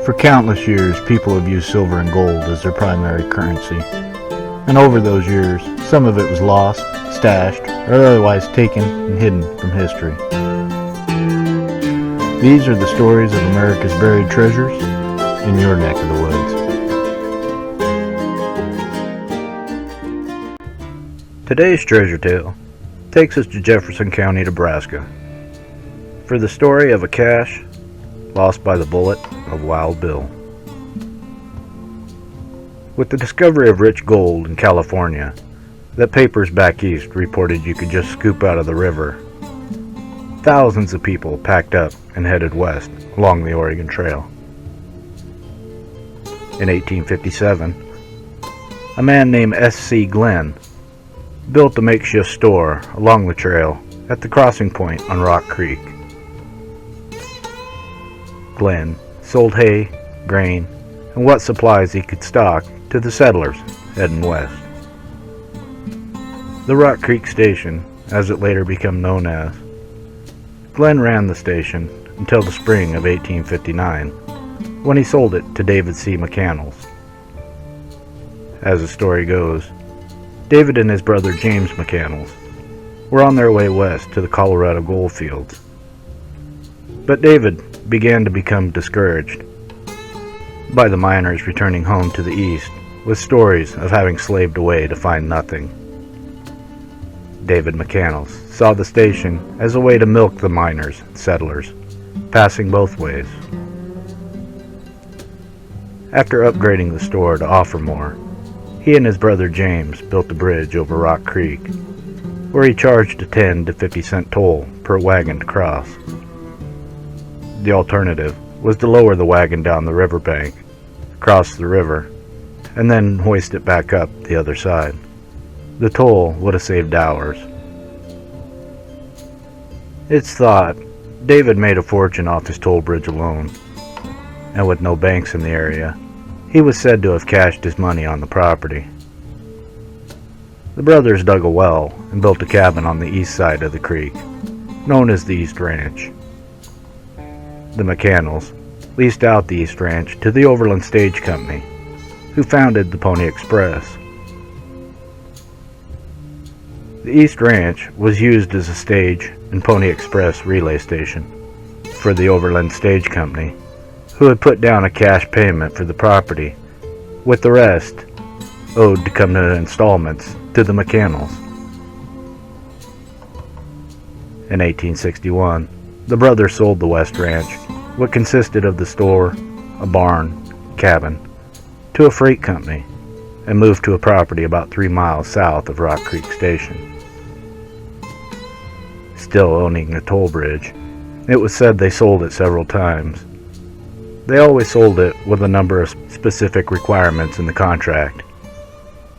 For countless years, people have used silver and gold as their primary currency. And over those years, some of it was lost, stashed, or otherwise taken and hidden from history. These are the stories of America's buried treasures in your neck of the woods. Today's treasure tale takes us to Jefferson County, Nebraska, for the story of a cache lost by the bullet of Wild Bill. With the discovery of rich gold in California that papers back east reported you could just scoop out of the river, thousands of people packed up and headed west along the Oregon Trail. In 1857, a man named S.C. Glenn built a makeshift store along the trail at the crossing point on Rock Creek. Glenn sold hay, grain, and what supplies he could stock to the settlers heading west. The Rock Creek Station, as it later became known as, Glenn ran the station until the spring of 1859, when he sold it to David C. McCandless. As the story goes, David and his brother James McCandless were on their way west to the Colorado gold fields. But David began to become discouraged by the miners returning home to the east with stories of having slaved away to find nothing. David McCandless saw the station as a way to milk the miners and settlers, passing both ways. After upgrading the store to offer more, he and his brother James built a bridge over Rock Creek, where he charged a 10 to 50 cent toll per wagon to cross. The alternative was to lower the wagon down the riverbank, cross the river, and then hoist it back up the other side. The toll would have saved hours. It's thought David made a fortune off his toll bridge alone, and with no banks in the area, he was said to have cashed his money on the property. The brothers dug a well and built a cabin on the east side of the creek, known as the East Ranch. The McCandless leased out the East Ranch to the Overland Stage Company, who founded the Pony Express. The East Ranch was used as a stage and Pony Express relay station for the Overland Stage Company, who had put down a cash payment for the property, with the rest owed to come in installments to the McCandless. In 1861, the brothers sold the West Ranch, what consisted of the store, a barn, cabin, to a freight company, and moved to a property about 3 miles south of Rock Creek Station. Still owning the toll bridge, it was said they sold it several times. They always sold it with a number of specific requirements in the contract.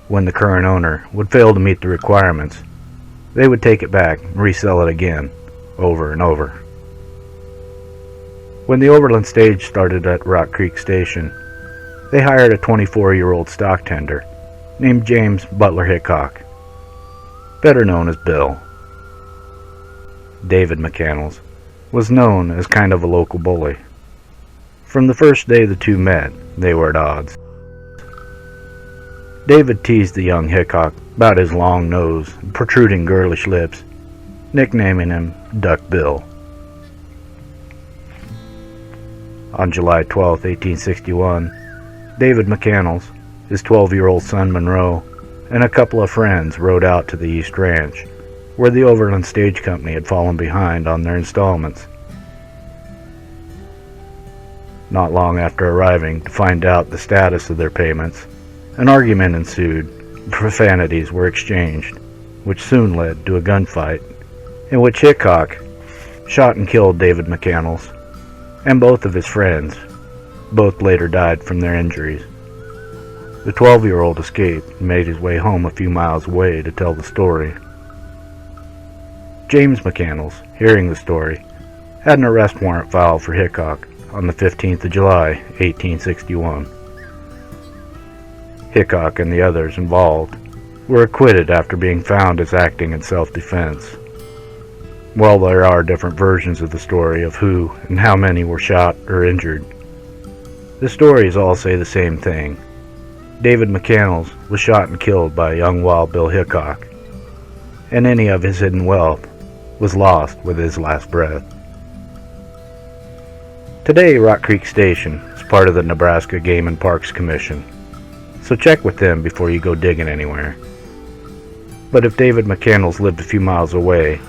When the current owner would fail to meet the requirements, they would take it back and resell it again, over and over. When the Overland Stage started at Rock Creek Station, they hired a 24-year-old stock tender named James Butler Hickok, better known as Bill. David McCandless was known as kind of a local bully. From the first day the two met, they were at odds. David teased the young Hickok about his long nose and protruding girlish lips, nicknaming him Duck Bill. On July 12, 1861, David McCandless, his 12-year-old son Monroe, and a couple of friends rode out to the East Ranch, where the Overland Stage Company had fallen behind on their installments. Not long after arriving to find out the status of their payments, an argument ensued. Profanities were exchanged, which soon led to a gunfight, in which Hickok shot and killed David McCandless and both of his friends. Both later died from their injuries. The 12-year-old escaped and made his way home a few miles away to tell the story. James McCandless, hearing the story, had an arrest warrant filed for Hickok on the 15th of July, 1861. Hickok and the others involved were acquitted after being found as acting in self-defense. While there are different versions of the story of who and how many were shot or injured, The stories all say the same thing. David McCannels was shot and killed by young Wild Bill Hickok, and any of his hidden wealth was lost with his last breath. Today, Rock Creek Station is part of the Nebraska Game and Parks Commission, so check with them before you go digging anywhere. But if David McCannels lived a few miles away,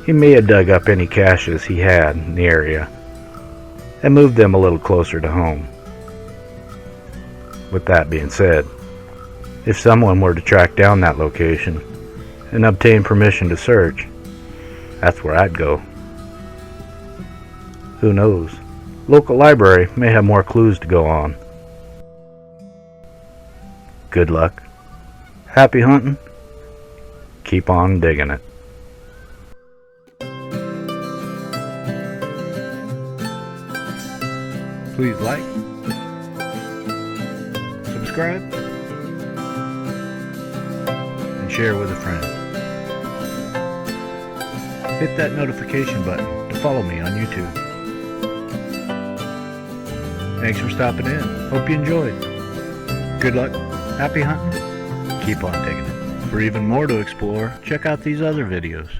he may have dug up any caches he had in the area and moved them a little closer to home. With that being said, if someone were to track down that location and obtain permission to search, that's where I'd go. Who knows? Local library may have more clues to go on. Good luck. Happy hunting. Keep on digging it. Please like, subscribe, and share with a friend. Hit that notification button to follow me on YouTube. Thanks for stopping in. Hope you enjoyed. Good luck. Happy hunting. Keep on digging it. For even more to explore, check out these other videos.